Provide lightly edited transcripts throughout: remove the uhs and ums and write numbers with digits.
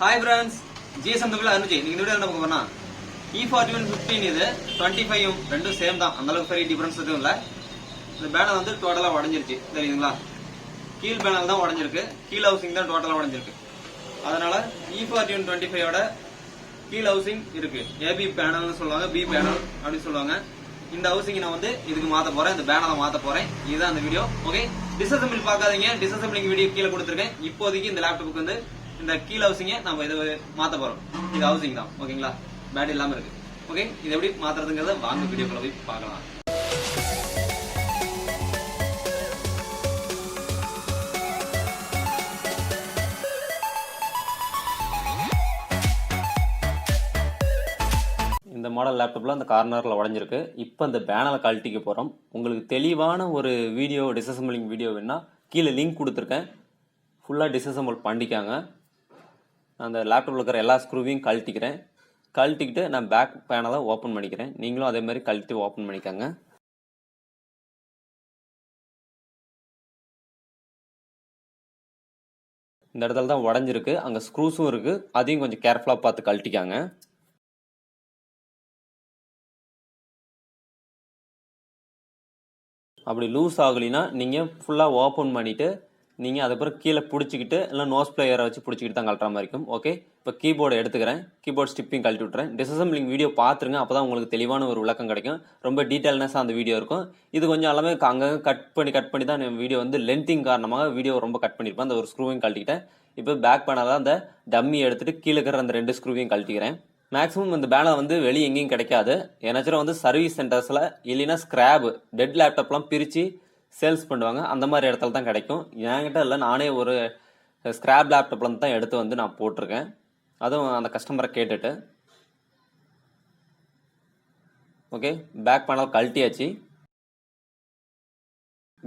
Hi friends, GSM MrArunvijay. நீங்க இந்த வீடியோல என்ன பார்க்க போறோம்னா E41 15 இது 25 ரெண்டும் சேம் தான். அந்த அளவுக்கு பெரிய டிஃபரன்ஸ் எதுவும் இல்ல. இந்த பேனல் வந்து டோட்டலா உடைஞ்சிருச்சு. தெரியுங்களா? கீழ் பேனல் தான் உடைஞ்சிருக்கு. கீழ் ஹவுசிங் தான் டோட்டலா உடைஞ்சிருக்கு. அதனால E41 25 ஓட கீழ் ஹவுசிங் இருக்கு. AB பேனல்னு சொல்லுவாங்க, B பேனல் அப்படி சொல்லுவாங்க. இந்த ஹவுசிங் நான் வந்து இதுக்கு மாத்த போறேன், இந்த பேனலை மாத்த போறேன். இதுதான் அந்த வீடியோ. ஓகே, டிஸ்அசெம்பிள் பார்க்காதீங்க. டிஸ்அசெம்பிளிங் வீடியோ கீழே கொடுத்துருக்கேன். இப்போதைக்கு இந்த லேப்டாப்புக்கு வந்து இந்த கீழ் ஹவுசிங்க நம்ம இதை மாத்த போறோம். இது ஹவுசிங் தான். ஓகேங்களா? பேட்டரி இல்லாம இருக்கு. ஓகே, இது எப்படி மாத்துறதுங்கிறத வாங்க வீடியோக்குள்ள போய் பார்க்கலாம். இந்த மாடல் லேப்டாப்ல அந்த கார்னர்ல உடைஞ்சிருக்கு. இப்போ இந்த பேனலை கழட்டிக்க போறோம். உங்களுக்கு தெளிவான ஒரு வீடியோ டிஸ்அசெம்பிளிங் வீடியோ வேணா கீழே லிங்க் கொடுத்துருக்கேன். ஃபுல்லா டிஸ்அசெம்பிள் பண்ணிக்காங்க. அந்த லேப்டாப்ல இருக்கிற எல்லா ஸ்க்ரூவையும் கழட்டிக்கிட்டு நான் பேக் பேனலை ஓப்பன் பண்ணிக்கிறேன். நீங்களும் அதே மாதிரி கழட்டி ஓப்பன் பண்ணிக்கோங்க. இந்த இடத்துல தான் உடஞ்சிருக்கு. அங்கே ஸ்க்ரூஸும் இருக்கு. அதையும் கொஞ்சம் கேர்ஃபுல்லாக பார்த்து கழட்டிக்காங்க. அப்படி லூஸ் ஆகலைன்னா நீங்கள் ஃபுல்லாக ஓப்பன் பண்ணிவிட்டு நீங்கள் அதுக்கப்புறம் கீழே பிடிச்சிக்கிட்டு இல்லை நோஸ் பிளேயரை வச்சு பிடிச்சிக்கிட்டு தான் கழட்டுற மாதிரி இருக்கும். ஓகே, இப்போ கீபோர்டை எடுத்துக்கிறேன். கீபோர்ட் ஸ்டிப்பிங் கழட்டி விட்டுறேன். டிஸ்அசெம்பிளிங் வீடியோ பார்த்துருங்க. அப்போ தான் உங்களுக்கு தெளிவான ஒரு விளக்கம் கிடைக்கும். ரொம்ப டீட்டெயில்னஸாக அந்த வீடியோ இருக்கும். இது கொஞ்சம் எல்லாமே அங்கங்கே கட் பண்ணி தான் வீடியோ வந்து லென்த்திங் காரணமாக வீடியோ ரொம்ப கட் பண்ணியிருப்பேன். அந்த ஒரு ஸ்க்ரூவையும் கழட்டிக்கிட்டேன். இப்போ பேக் பேனலாக அந்த டம்மி எடுத்துகிட்டு கீழே இருக்கிற அந்த 2 ஸ்க்ரூவையும் கழட்டிக்கிறேன். மேக்ஸிமம் இந்த பேனல் வந்து வெளியே எங்கேயும் கிடைக்காது. ஏன்னாச்சும் வந்து சர்வீஸ் சென்டர்ஸில் இல்லைன்னா ஸ்கிராப் டெட் லேப்டாப்லாம் பிரித்து சேல்ஸ் பண்ணுவாங்க. அந்த மாதிரி இடத்துல தான் கிடைக்கும். என்கிட்ட இல்லை, நானே ஒரு ஸ்கிராப் லேப்டாப்ல தான் எடுத்து வந்து நான் போட்டிருக்கேன். அதுவும் அந்த கஸ்டமரை கேட்டுட்டு. ஓகே, பேக் பேனல் கழட்டியாச்சு.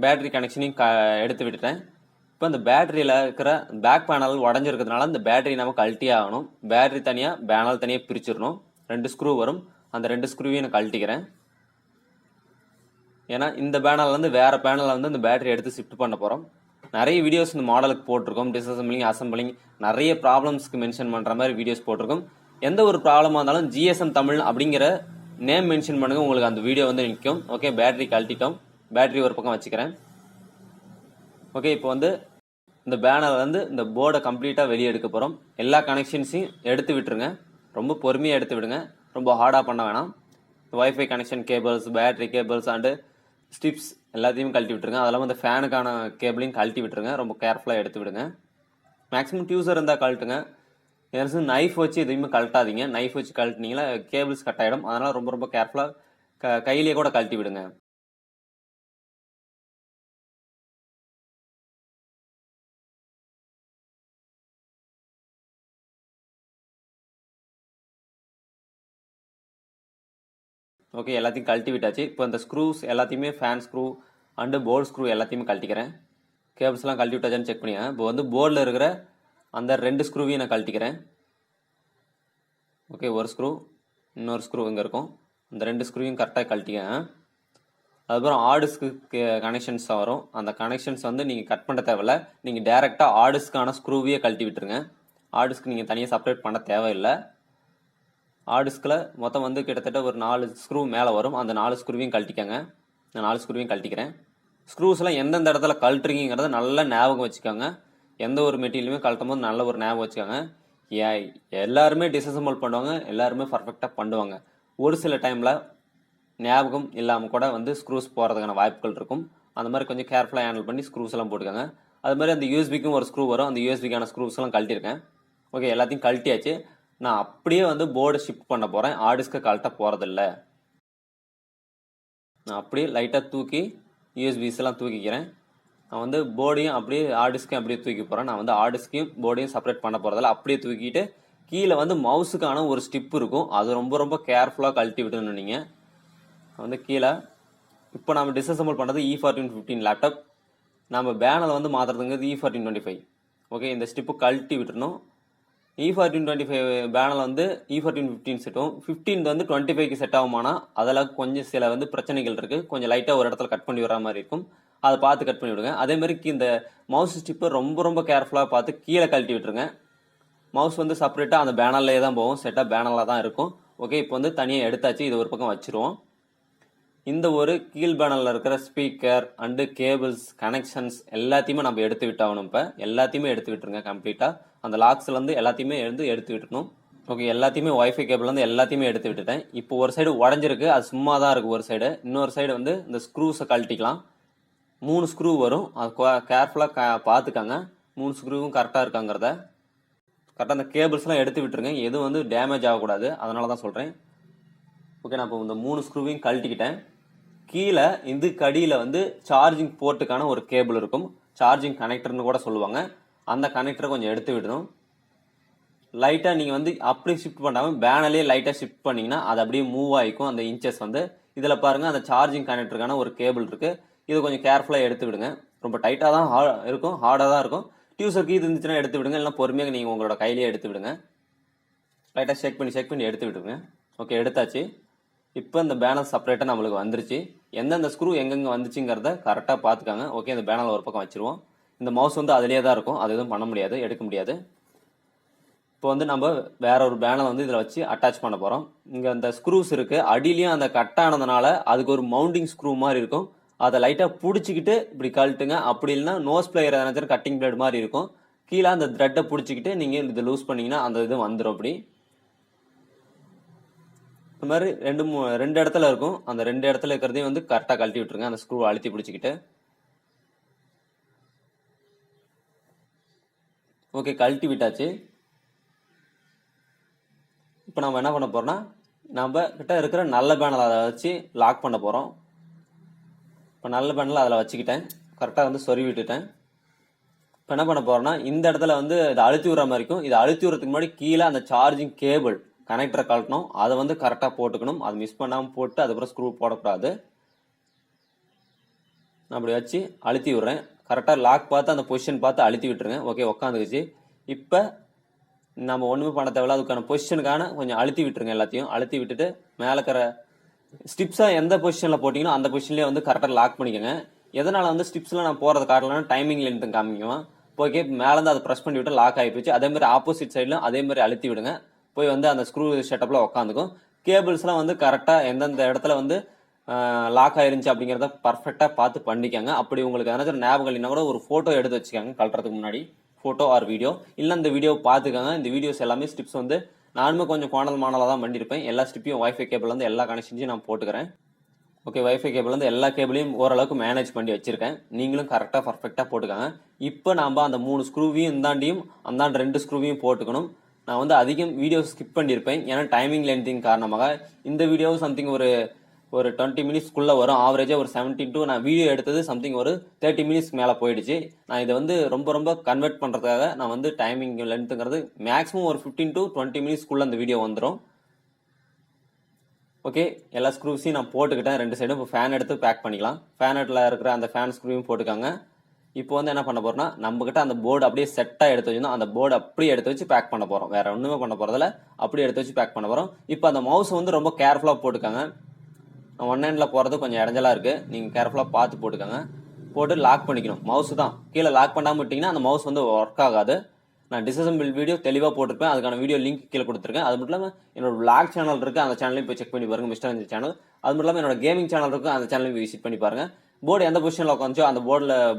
பேட்டரி கனெக்ஷனையும் எடுத்து விட்டுட்டேன். இப்போ இந்த பேட்டரியில் இருக்கிற பேக் பேனல் உடஞ்சிருக்கிறதுனால இந்த பேட்டரி நம்ம கழட்டியே ஆகணும். பேட்டரி தனியாக பேனல் தனியாக பிரிச்சிடணும். 2 ஸ்க்ரூ வரும். அந்த 2 ஸ்க்ரூவையும் நான் கழட்டிக்கிறேன். ஏன்னா இந்த பேனல் வந்து வேற பேனலில் வந்து இந்த பேட்டரி எடுத்து ஷிஃப்ட் பண்ண போகிறோம். நிறைய வீடியோஸ் இந்த மாடலுக்கு போட்டிருக்கோம். டிஸ்அசெம்பிளிங், அசம்பிளிங், நிறைய ப்ராப்ளம்ஸ்க்கு மென்ஷன் பண்ணுற மாதிரி வீடியோஸ் போட்டிருக்கோம். எந்த ஒரு ப்ராப்ளமாக இருந்தாலும் GSM தமிழ் அப்படிங்கிற நேம் மென்ஷன் பண்ணுங்க, உங்களுக்கு அந்த வீடியோ வந்து நிற்கும். Okay, battery கழட்டிட்டோம். பேட்டரி ஒரு பக்கம் வச்சுக்கிறேன். ஓகே, இப்போ வந்து இந்த பேனல் வந்து இந்த போர்டை கம்ப்ளீட்டாக வெளியே எடுக்க போகிறோம். எல்லா கனெக்ஷன்ஸையும் எடுத்து விட்டுருங்க. ரொம்ப பொறுமையாக எடுத்து விடுங்க. ரொம்ப ஹார்டாக பண்ண வேணாம். Wifi connection cables, battery cables and strips எல்லாத்தையும் கழட்டி விட்டுருங்க. அதெல்லாம் வந்து ஃபேனுக்கான கேபிளையும் கழட்டி விட்டுருங்க. ரொம்ப கேர்ஃபுல்லாக எடுத்து விடுங்க. மேக்ஸிமம் டியூசர் இருந்தால் கழட்டுங்க. ஏன்னா நைஃப் வச்சு எதுவுமே கழட்டாதீங்க. நைஃப் வச்சு கழட்டினீங்களா கேபிள்ஸ் கட் ஆகிடும். அதனால் ரொம்ப ரொம்ப கேர்ஃபுல்லாக கையிலேயே கூட கழட்டி விடுங்க. ஓகே, எல்லாத்தையும் கழட்டி விட்டாச்சு. இப்போ இந்த ஸ்க்ரூஸ் எல்லாத்தையுமே fan screw and board screw எல்லாத்தையுமே கழட்டிக்கிறேன். கேபிள்ஸ்லாம் கழட்டி விட்டாச்சான்னு செக் பண்ணிங்க. இப்போ வந்து போர்டில் இருக்கிற அந்த 2 ஸ்க்ரூவையும் நான் கழட்டிக்கிறேன். ஓகே, ஒரு ஸ்க்ரூ, இன்னொரு ஸ்க்ரூ இங்கே இருக்கும். அந்த 2 ஸ்க்ரூவையும் கரெக்டாக கழட்டிக்கங்க. அதுக்கப்புறம் ஆர்டிஸ்க்கு கனெக்ஷன்ஸ் வரும். அந்த கனெக்ஷன்ஸ் வந்து நீங்கள் கட் பண்ண தேவையில்லை. நீங்கள் டேரெக்டாக ஆர்டிஸ்க்கான ஸ்க்ரூவையே கழட்டி விட்டுருங்க. ஆர்டிஸ்க்கு நீங்கள் தனியாக செப்பரேட் பண்ண தேவையில்லை. ஆர்டிஸ்கில் மொத்தம் வந்து கிட்டத்தட்ட ஒரு 4 ஸ்க்ரூ மேலே வரும். அந்த 4 ஸ்க்ரூவையும் கழட்டிக்கங்க. நான் 4 ஸ்க்ரூவையும் கழட்டிக்கிறேன். ஸ்க்ரூஸ்லாம் எந்தெந்த இடத்துல கழட்டுறீங்கிறத நல்லா ஞாபகம் வச்சுக்கோங்க. எந்த ஒரு மெட்டீரியலுமே கழட்டும் போது நல்ல ஒரு ஞாபகம் வச்சுக்கோங்க. எல்லாருமே டிஸ்அசெம்பிள் பண்ணுவாங்க, எல்லாருமே பர்ஃபெக்டாக பண்ணுவாங்க. ஒரு சில டைமில் ஞாபகம் இல்லாமல் கூட வந்து ஸ்க்ரூஸ் போகிறதுக்கான வாய்ப்புகள் இருக்கும். அந்த மாதிரி கொஞ்சம் கேர்ஃபுல்லாக ஹேண்டில் பண்ணி ஸ்க்ரூஸ் எல்லாம் போட்டுக்கோங்க. அது மாதிரி அந்த யூஎஸ்பிக்கும் ஒரு ஸ்க்ரூ வரும். அந்த யூஎஸ்பிக்கான ஸ்க்ரூஸ் எல்லாம் கழட்டிருக்கேன். ஓகே, எல்லாத்தையும் கழட்டியாச்சு. நான் அப்படியே வந்து போர்டை ஷிஃப்ட் பண்ண போகிறேன். ஆர்டிஸ்க்கு கழட்ட போகிறதில்ல. நான் அப்படியே லைட்டாக தூக்கி யூஎஸ்பிஸ் எல்லாம் தூக்கிக்கிறேன். நான் வந்து போர்டையும் அப்படியே ஆர்டிஸ்க்கையும் அப்படியே தூக்கி போகிறேன். நான் வந்து ஆர்டிஸ்க்கையும் போர்டையும் செப்பரேட் பண்ண போகிறதில்ல. அப்படியே தூக்கிட்டு கீழே வந்து மவுஸுக்கான ஒரு ஸ்டிப் இருக்கும். அது ரொம்ப ரொம்ப கேர்ஃபுல்லாக கழட்டி விடணும். நீங்கள் வந்து கீழே இப்போ நம்ம டிஸ்அசெம்பிள் பண்ணுறது E41 15 லேப்டாப். நம்ம பேனலை வந்து மாற்றுறதுங்கிறது E41 25. ஓகே, இந்த ஸ்டிப்பு கழட்டி விட்டுறணும். E41 25 பேனல் வந்து E41 15 செட்டும் 15 வந்து 25க்கு செட் ஆகுமானா அதில் கொஞ்சம் சில வந்து பிரச்சனைகள் இருக்குது. கொஞ்சம் லைட்டாக ஒரு இடத்துல கட் பண்ணி வர மாதிரி இருக்கும். அதை பார்த்து கட் பண்ணி விடுங்க. அதே மாதிரி இந்த மவுஸ் ஸ்டிப்பை ரொம்ப ரொம்ப கேர்ஃபுல்லாக பார்த்து கீழே கழட்டி விட்டுருங்க. மவுஸ் வந்து செப்பரேட்டாக அந்த பேனர்லேயே தான் போகும், செட்டாக பேனரில் தான் இருக்கும். ஓகே, இப்போ வந்து தனியாக எடுத்தாச்சு, இது ஒரு பக்கம் வச்சுருவோம். இந்த ஒரு கீழ் பேனலில் இருக்கிற ஸ்பீக்கர் அண்டு கேபிள்ஸ் கனெக்ஷன்ஸ் எல்லாத்தையுமே நம்ம எடுத்து விட்டாகணும். இப்போ எல்லாத்தையுமே எடுத்து விட்டுருங்க கம்ப்ளீட்டாக. அந்த லாக்ஸ்லேருந்து எல்லாத்தையுமே எடுத்து விட்டுணும். ஓகே, எல்லாத்தையுமே ஒய்ஃபை கேபிள்லேருந்து எல்லாத்தையுமே எடுத்து விட்டுட்டேன். இப்போ ஒரு சைடு உடஞ்சிருக்கு, அது சும்மா தான் இருக்குது ஒரு சைடு. இன்னொரு சைடு வந்து இந்த ஸ்க்ரூஸை கழட்டிக்கலாம். 3 ஸ்க்ரூ வரும், அது கேர்ஃபுல்லாக பார்த்துக்காங்க. 3 ஸ்க்ரூவும் கரெக்டாக இருக்காங்கிறத. கரெக்டாக அந்த கேபிள்ஸ்லாம் எடுத்து விட்டுருங்க, எதுவும் வந்து டேமேஜ் ஆகக்கூடாது, அதனால தான் சொல்கிறேன். ஓகே, நான் இப்போ இந்த 3 ஸ்க்ரூவையும் கழட்டிக்கிட்டேன். கீழே இந்த கடியில் வந்து சார்ஜிங் போர்ட்டுக்கான ஒரு கேபிள் இருக்கும், சார்ஜிங் கனெக்டர்னு கூட சொல்லுவாங்க. அந்த கனெக்டரை கொஞ்சம் எடுத்து விடணும். லைட்டாக நீங்கள் வந்து அப்படி ஷிஃப்ட் பண்ணாமல் பேனலே லைட்டாக ஷிஃப்ட் பண்ணிங்கன்னா அது அப்படியே மூவ் ஆகிக்கும் அந்த இன்ச்சஸ் வந்து. இதில் பாருங்கள், அந்த சார்ஜிங் கனெக்டருக்கான ஒரு கேபிள் இருக்குது. இதை கொஞ்சம் கேர்ஃபுல்லாக எடுத்து விடுங்க. ரொம்ப டைட்டாக தான் இருக்கும், ஹார்டாக தான் இருக்கும். டியூசர் கீ இருந்துச்சுன்னா எடுத்து விடுங்க, இல்லைனா பொறுமையாக நீங்கள் உங்களோட கையிலேயே எடுத்து விடுங்க. லைட்டாக ஷேக் பண்ணி எடுத்து விடுங்க. ஓகே, எடுத்தாச்சு. இப்போ இந்த பேனல் செப்பரேட்டாக நம்மளுக்கு வந்துருச்சு. எந்தெந்த ஸ்க்ரூ எங்கெங்கே வந்துச்சுங்கிறத கரெக்டாக பார்த்துக்காங்க. ஓகே, இந்த பேனல் ஒரு பக்கம் வச்சுருவோம். இந்த மவுஸ் வந்து அதிலே தான் இருக்கும், அது எதுவும் பண்ண முடியாது, எடுக்க முடியாது. இப்போ வந்து நம்ம வேற ஒரு பேனல் வந்து இதில் வச்சு அட்டாச் பண்ண போகிறோம். இங்கே அந்த ஸ்க்ரூஸ் இருக்குது, அடியிலையும் அந்த கட் ஆனதுனால அதுக்கு ஒரு மவுண்டிங் ஸ்க்ரூ மாதிரி இருக்கும். அதை லைட்டாக பிடிச்சிக்கிட்டு இப்படி கழட்டுங்க. அப்படி இல்லைன்னா நோஸ் பிளேயர் ஏதாச்சும் கட்டிங் பிளேட் மாதிரி இருக்கும், கீழே அந்த த்ரெட்டை பிடிச்சிக்கிட்டு நீங்கள் இதை லூஸ் பண்ணிங்கன்னா அந்த இது வந்துடும். அப்படி இந்த மாதிரி ரெண்டு இடத்துல இருக்கும். அந்த 2 இடத்துல இருக்கிறதையும் வந்து கரெக்டாக கழட்டி விட்டுருங்க, அந்த ஸ்க்ரூ அழுத்தி பிடிச்சிக்கிட்டு. ஓகே, கழட்டி விட்டாச்சு. இப்போ நம்ம என்ன பண்ண போகிறோம்னா, நம்ம கிட்ட இருக்கிற நல்ல பேனல் அதை வச்சு லாக் பண்ண போகிறோம். இப்போ நல்ல பேனல் அதில் வச்சுக்கிட்டேன், கரெக்டாக வந்து சொருவி விட்டுட்டேன். இப்போ என்ன பண்ண போகிறோம்னா, இந்த இடத்துல வந்து இதை அழுத்தி விடுற மாதிரி இருக்கும். இதை அழுத்தி விடுறதுக்கு முன்னாடி கீழே அந்த சார்ஜிங் கேபிள் கனெக்டரை கழட்டணும், அதை வந்து கரெக்டாக போட்டுக்கணும். அது மிஸ் பண்ணாமல் போட்டு அதுக்கப்புறம் ஸ்க்ரூ போடக்கூடாது. நான் அப்படி வச்சு அழுத்தி விடுறேன். கரெக்டாக லாக் பார்த்து அந்த பொசிஷன் பார்த்து அழுத்தி விட்டுருங்க. ஓகே, உட்காந்துக்குச்சு. இப்போ நம்ம ஒன்றுமே பண்ண தேவையில்ல, அதுக்கான பொசிஷனுக்கான கொஞ்சம் அழுத்தி விட்டுருங்க. எல்லாத்தையும் அழுத்தி விட்டுட்டு மேலே இருக்கிற ஸ்டிப்ஸாக எந்த பொசிஷனில் போட்டிங்கன்னா அந்த பொசிஷன்லேயே வந்து கரெக்டாக லாக் பண்ணிக்கோங்க. எதனால் வந்து ஸ்டிப்ஸில் நான் போகிறது காட்டலன்னா டைமிங் லென்த்து காமிக்குவேன். ஓகே, மேலேருந்து அதை ப்ரெஸ் பண்ணி விட்டு லாக் ஆகி போச்சு. அதேமாதிரி ஆப்போசிட் சைட்லையும் அதே மாதிரி அழுத்தி விடுங்க, போய் வந்து அந்த ஸ்க்ரூ செட்டப்பில் உட்காந்துக்கும். கேபிள்ஸ்லாம் வந்து கரெக்டாக எந்தெந்த இடத்துல வந்து லாக் ஆயிருந்துச்சு அப்படிங்கிறத பர்ஃபெக்டாக பார்த்து பண்ணிக்கோங்க. அப்படி உங்களுக்கு ஏதாச்சும் ஞாபகம் இல்லைன்னா கூட ஒரு ஃபோட்டோ எடுத்து வச்சுக்கோங்க கழட்டுறதுக்கு முன்னாடி, ஃபோட்டோ ஆர் வீடியோ. இல்லை இந்த வீடியோ பார்த்துக்கோங்க. இந்த வீடியோஸ் எல்லாமே ஸ்டிப்ஸ் வந்து நானுமே கொஞ்சம் மாடலாக தான் பண்ணியிருப்பேன். எல்லா ஸ்டிப்பையும் வைஃபை கேபிள் வந்து எல்லா கனெக்ஷன்ஸையும் நான் போட்டுக்கிறேன். ஓகே, வைஃபை கேபிள் வந்து எல்லா கேபிளையும் ஓரளவுக்கு மேனேஜ் பண்ணி வச்சிருக்கேன். நீங்களும் கரெக்டாக பர்ஃபெக்டாக போட்டுக்காங்க. இப்போ நம்ம அந்த 3 ஸ்க்ரூவையும் இந்தாண்டியும் அந்தாண்டு 2 ஸ்க்ரூவையும் போட்டுக்கணும். நான் வந்து அதிகம் வீடியோ ஸ்கிப் பண்ணியிருப்பேன், ஏன்னா டைமிங் லென்த்திங் காரணமாக. இந்த வீடியோ சம்திங் ஒரு 20 மினிட்ஸ்க்குள்ளே வரும். ஆவரேஜாக ஒரு 17 to நான் வீடியோ எடுத்தது சம்திங் ஒரு 30 மினிட்ஸ்க்கு மேலே போயிடுச்சு. நான் இதை வந்து ரொம்ப கன்வெர்ட் பண்ணுறதுக்காக நான் வந்து டைமிங் லென்த்துங்கிறது மேக்ஸிமம் ஒரு 15 to 20 மினிட்ஸ்க்குள்ளே அந்த வீடியோ வந்துடும். ஓகே, எல்லா ஸ்க்ரூஸையும் நான் போட்டுக்கிட்டேன் 2 சைடும். இப்போ ஃபேன் எடுத்து பேக் பண்ணிக்கலாம். ஃபேன் ஹெட்டில் இருக்கிற அந்த ஃபேன் ஸ்க்ரூவையும் போட்டுக்காங்க. இப்போ வந்து என்ன பண்ண போறோம்னா, நம்மகிட்ட அந்த போர்டு அப்படியே செட்டாக எடுத்து வச்சுருந்தோம், அந்த போர்டு அப்படியே எடுத்து வச்சு பேக் பண்ண போகிறோம். வேற ஒன்றுமே பண்ண போகிறதில்ல, அப்படியே எடுத்து வச்சு பேக் பண்ண போகிறோம். இப்போ அந்த மவுஸ் வந்து ரொம்ப கேர்ஃபுல்லாக போட்டுக்காங்க. ஒன் ஹேண்டில் போகிறது கொஞ்சம் இடைஞ்சலாக இருக்குது, நீங்கள் கேர்ஃபுல்லாக பார்த்து போட்டுக்கோங்க. போட்டு லாக் பண்ணிக்கணும். மவுஸ் தான் கீழே லாக் பண்ணாமல் விட்டிங்கன்னா அந்த மவுஸ் வந்து ஒர்க் ஆகாது. நான் டிசசம்பிள் வீடியோ தெளிவாக போட்டிருப்பேன், அதுக்கான வீடியோ லிங்க் கீழே கொடுத்துருக்கேன். அது மட்டும் இல்லாமல் என்னோட விளாக் சேனல் இருக்குது, அந்த சேனலையும் போய் செக் பண்ணி பாருங்க, MrArunvijay சேனல். அது மட்டும் இல்லாமல் என்னோட கேமிங் சேனல் இருக்குது, அந்த சேனலையும் விசிட் பண்ணி பாருங்க. போர்டு எந்த பொசிஷனில் உட்காந்துச்சோ அந்த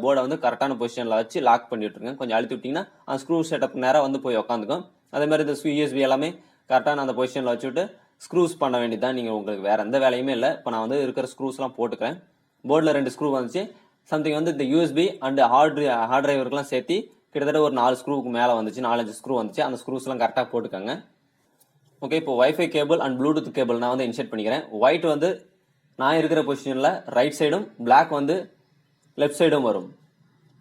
போர்டை வந்து கரெக்டான பொசிஷனில் வச்சு லாக் பண்ணி விட்டுருங்க. கொஞ்சம் அழுத்தி விட்டிங்கன்னா அந்த ஸ்க்ரூ செட்டப் நேராக வந்து போய் உட்காந்துக்கும். அதே மாதிரி இந்த USB எல்லாமே கரெக்டான அந்த பொசிஷனில் வச்சுட்டு ஸ்க்ரூஸ் பண்ண வேண்டியதான். நீங்கள் உங்களுக்கு வேறு எந்த வேலையுமே இல்லை. இப்போ நான் வந்து இருக்கிற ஸ்க்ரூஸ்லாம் போட்டுக்கிறேன். போர்டில் 2 ஸ்க்ரூ வந்துச்சு. சம்திங் வந்து இந்த USB அண்ட் ஹார்ட் டிரைவருக்குலாம் சேர்த்து கிட்டத்தட்ட ஒரு 4 ஸ்க்ரூவுக்கு மேலே வந்துச்சு, 4-5 ஸ்க்ரூ வந்துச்சு. அந்த ஸ்க்ரூஸ்லாம் கரெக்டாக போட்டுக்கோங்க. ஓகே, இப்போ wifi cable and Bluetooth cable நான் வந்து இன்செர்ட் பண்ணிக்கிறேன். ஒயிட் வந்து நான் இருக்கிற பொசிஷனில் ரைட் சைடும், பிளாக் வந்து லெஃப்ட் சைடும் வரும்.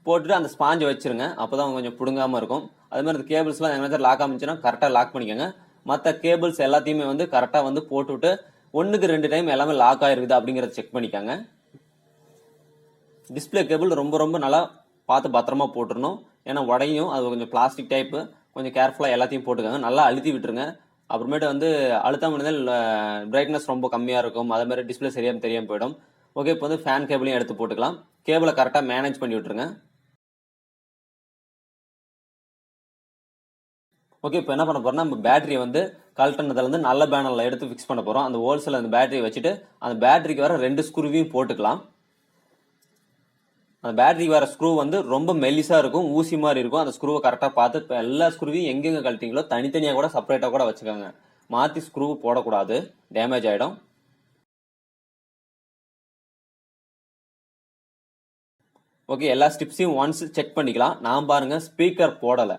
போட்டுட்டு அந்த ஸ்பாஞ்சை வச்சிருங்க, அப்போ தான் கொஞ்சம் பிடுங்காமல் இருக்கும். அது மாதிரி இந்த கேபிள்ஸ்லாம் எங்கன்னா லாக் ஆகிச்சுன்னா கரெக்டாக லாக் பண்ணிக்கோங்க. மற்ற கேபிள்ஸ் எல்லாத்தையுமே வந்து கரெக்டாக வந்து போட்டுவிட்டு 1க்கு 2 டைம் எல்லாமே லாக் ஆகிருக்குது அப்படிங்கிறத செக் பண்ணிக்கோங்க. டிஸ்பிளே கேபிள் ரொம்ப நல்லா பார்த்து பத்திரமா போட்டுருணும், ஏன்னா உடையும். அது கொஞ்சம் பிளாஸ்டிக் டைப்பு, கொஞ்சம் கேர்ஃபுல்லாக எல்லாத்தையும் போட்டுக்கோங்க. நல்லா அழுத்தி விட்டுருங்க. அப்புறமேட்டு வந்து அழுத்தாம இருந்தால் பிரைட்னஸ் ரொம்ப கம்மியாக இருக்கும், அதே மாதிரி டிஸ்பிளே சரியாக தெரியாமல் போயிடும். ஓகே, இப்போ வந்து ஃபேன் கேபிளையும் எடுத்து போட்டுக்கலாம். கேபிளை கரெக்டாக மேனேஜ் பண்ணி விட்டுருங்க. ஓகே, இப்போ என்ன பண்ண போறோம்னா நம்ம பேட்டரியை வந்து கழட்டினதுல இருந்து நல்ல பேனல்ல எடுத்து ஃபிக்ஸ் பண்ண போறோம். அந்த ஹோல்ஸ்ல அந்த பேட்டரியை வச்சுட்டு அந்த பேட்டரிக்கு வர 2 ஸ்க்ரூவையும் போட்டுக்கலாம். அந்த பேட்டரிக்கு வர ஸ்க்ரூ வந்து ரொம்ப மெல்லிசா இருக்கும், ஊசி மாதிரி இருக்கும். அந்த ஸ்க்ரூவை கரெக்டா பார்த்து இப்போ எல்லா ஸ்க்ரூவையும் எங்கெங்க கழட்டிங்களோ தனித்தனியா கூட செப்பரேட்டா கூட வச்சுக்கோங்க. மாத்தி ஸ்க்ரூ போடக்கூடாது, டேமேஜ் ஆயிடும். ஓகே, எல்லா ஸ்டிப்ஸையும் ஒன்ஸ் செக் பண்ணிக்கலாம். நான் பாருங்க ஸ்பீக்கர் போடலை.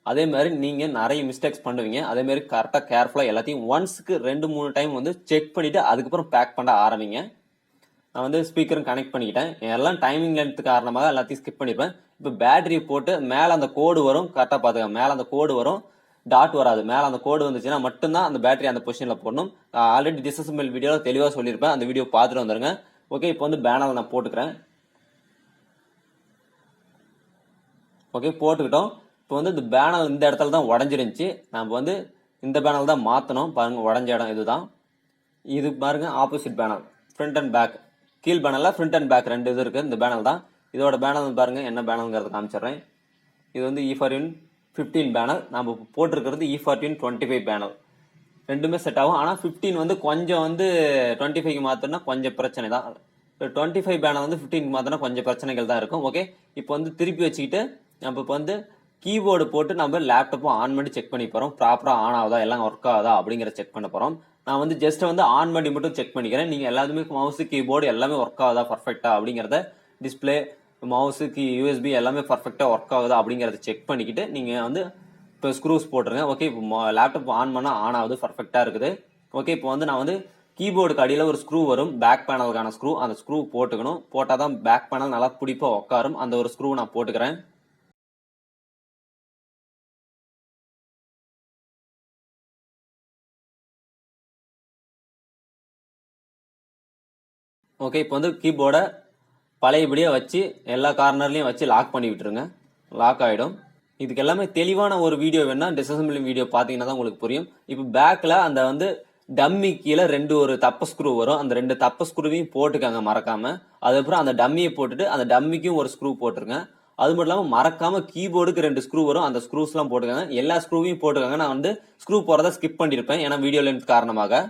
அதே மாதிரி நீங்க நிறைய மிஸ்டேக்ஸ் பண்ணுவீங்க. அதே மாதிரி கரெக்டா கேர்ஃபுல்லா எல்லாத்தையும் ஒன்ஸ்க்கு 2-3 டைம் வந்து செக் பண்ணிட்டு அதுக்கப்புறம் பேக் பண்ண ஆரம்பிங்க. நான் வந்து ஸ்பீக்கரும் கனெக்ட் பண்ணிக்கிட்டேன். எல்லாம் டைமிங் லென்த் காரணமாக எல்லாத்தையும் ஸ்கிப் பண்ணிருப்பேன். இப்போ பேட்டரி போட்டு மேலே அந்த கோடு வரும், கரெக்டாக பார்த்துக்க. மேலே அந்த கோடு வரும், டாட் வராது. மேலே அந்த கோடு வந்துச்சுன்னா மட்டும்தான் அந்த பேட்டரி அந்த பொசிஷனில் போடணும். ஆல்ரெடி டிஸ்அசெம்பிள் வீடியோவில் தெளிவாக சொல்லியிருப்பேன், அந்த வீடியோ பார்த்துட்டு வந்துருங்க. ஓகே, இப்போ வந்து பேனல் நான் போட்டுக்கிறேன். ஓகே, போட்டுக்கிட்டோம். இப்போ வந்து இந்த பேனல் இந்த இடத்துல தான் உடஞ்சிருந்துச்சு. நம்ம வந்து இந்த பேனல் தான் மாற்றணும். பாருங்க, உடஞ்ச இடம் இதுதான். இது பாருங்க opposite panel, front and back. கீழ் பேனல்ல ஃப்ரண்ட் அண்ட் பேக் 2 இது இருக்கு. இந்த பேனல் தான். இதோட பேனல் பாருங்க என்ன பேனல்ங்கிறத காமிச்சிடுறேன். இது வந்து E14-15 பேனல். நம்ம போட்டிருக்கிறது E14-25 பேனல். ரெண்டுமே செட் ஆகும். ஆனால் 15 வந்து கொஞ்சம் வந்து 25க்கு மாற்றினா கொஞ்சம் பிரச்சனை தான். 25 பேனல் வந்து 15க்கு மாற்றினா கொஞ்சம் பிரச்சனைகள் தான் இருக்கும். ஓகே, இப்போ வந்து திருப்பி வச்சுக்கிட்டு நம்ம இப்போ வந்து கீபோர்டு போட்டு நம்ம லேப்டாப்பும் ஆன் பண்ணி செக் பண்ணி போகிறோம். ப்ராப்பராக ஆன் ஆகுதா, எல்லாம் ஒர்க் ஆகுதா அப்படிங்கிற செக் பண்ண போகிறோம். நான் வந்து ஜஸ்ட் வந்து ஆன் பண்ணி மட்டும் செக் பண்ணிக்கிறேன். நீங்கள் எல்லாத்துமே மவுஸு கீபோர்டு எல்லாமே ஒர்க் ஆகுதா பர்ஃபெக்டா அப்படிங்கிறத, டிஸ்பிளே மவுஸு யூஎஸ்பி எல்லாமே பர்ஃபெக்டாக ஒர்க் ஆகுதா அப்படிங்கிறத செக் பண்ணிக்கிட்டு நீங்கள் வந்து இப்போ ஸ்க்ரூஸ் போட்டுருங்க. ஓகே, இப்போ லேப்டாப் ஆன் பண்ணால் ஆன் ஆகுது, பர்ஃபெக்டாக இருக்குது. ஓகே, இப்போ வந்து நான் வந்து கீபோர்டுக்கு அடியில் ஒரு ஸ்க்ரூ வரும், பேக் பேனலுக்கான ஸ்க்ரூ. அந்த ஸ்க்ரூ போட்டுக்கணும். போட்டால் தான் பேக் பேனல் நல்லா பிடிப்பாக உட்காரும். அந்த ஒரு ஸ்க்ரூ நான் போட்டுக்கிறேன். ஓகே, இப்போ வந்து கீபோர்டை பழையபடியாக வச்சு எல்லா கார்னர்லையும் வச்சு லாக் பண்ணி விட்டுருங்க. லாக் ஆகிடும். இதுக்கு எல்லாமே தெளிவான ஒரு வீடியோ வேணா டிஸ்அசெம்பிளிங் வீடியோ பார்த்தீங்கன்னா தான் உங்களுக்கு புரியும். இப்போ பேக்கில் அந்த வந்து டம்மி கீழே ஒரு தப்ப ஸ்க்ரூ வரும். அந்த 2 தப்ப ஸ்க்ரூவையும் போட்டுக்காங்க மறக்காம. அதுக்கப்புறம் அந்த டம்மியை போட்டுட்டு அந்த டம்மிக்கும் ஒரு ஸ்க்ரூ போட்டுருங்க. அது மட்டும் இல்லாமல் மறக்காம கீபோர்டுக்கு 2 ஸ்க்ரூ வரும், அந்த ஸ்க்ரூஸ்லாம் போட்டுக்காங்க. எல்லா ஸ்க்ரூவையும் போட்டுக்காங்க. நான் வந்து ஸ்க்ரூ போறதை ஸ்கிப் பண்ணியிருப்பேன், ஏன்னா வீடியோ லென்த் காரணமாக.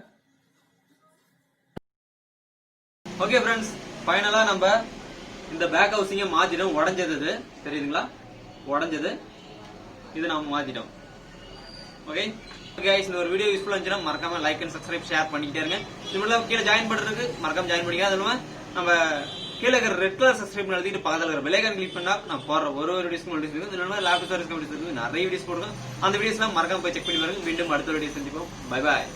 ஓகே ஃப்ரெண்ட்ஸ், ஃபைனலா நம்ம இந்த பேக் ஹவுசிங்க மாத்திட்டோம். உடஞ்சது தெரியுதுங்களா, உடஞ்சது இது நம்ம மாத்திட்டோம். ஓகே கைஸ், இந்த ஒரு வீடியோ யூஸ்ஃபுல்லா இருந்துச்சுன்னா மறக்காம லைக் அண்ட் சப்ஸ்கிரைப் ஷேர் பண்ணிக்கிட்டே இருங்க. இது கீழே ஜாயின் பண்றதுக்கு மறக்காம ஜாயின் பண்ணிக்க. அது இல்லாம நம்ம கீழே இருக்கிற ரெட் கலர் சப்ஸ்கிரைப் எழுதிட்டு பக்கத்தில் இருக்கிற பெல் ஐகான் கிளிக் பண்ணா நான் போடுற ஒரு வீடியோஸ்க்கு நோட்டீஸ் இருக்கு. இதனால லேப்டாப் சர்வீஸ் கம்ப்ளீட் இருக்கு, நிறைய வீடியோஸ் போடுறோம். அந்த வீடியோஸ்லாம் மறக்காம போய் செக் பண்ணி பாருங்க. மீண்டும் அடுத்த வீடியோ சந்திப்போம். Bye bye.